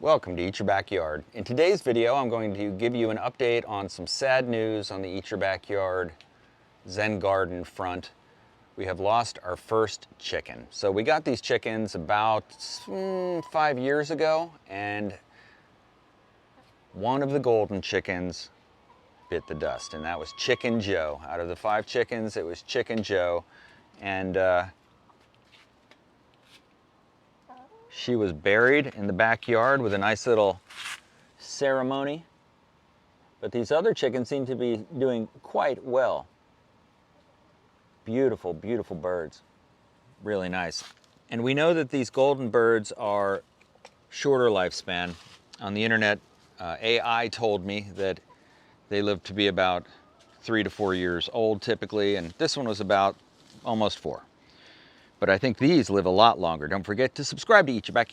Welcome to Eat Your Backyard. In today's video, I'm going to give you an update on some sad news on the Eat Your Backyard Zen Garden front. We have lost our first chicken. So we got these chickens about 5 years ago, and one of the golden chickens bit the dust, and that was Chicken Joe. Out of the 5 chickens, it was Chicken Joe, and she was buried in the backyard with a nice little ceremony. But these other chickens seem to be doing quite well. Beautiful, beautiful birds. Really nice. And we know that these golden birds are shorter lifespan. On the internet, AI told me that they live to be about 3 to 4 years old typically, and this one was about almost 4. But I think these live a lot longer. Don't forget to subscribe to Eat Your Backyard.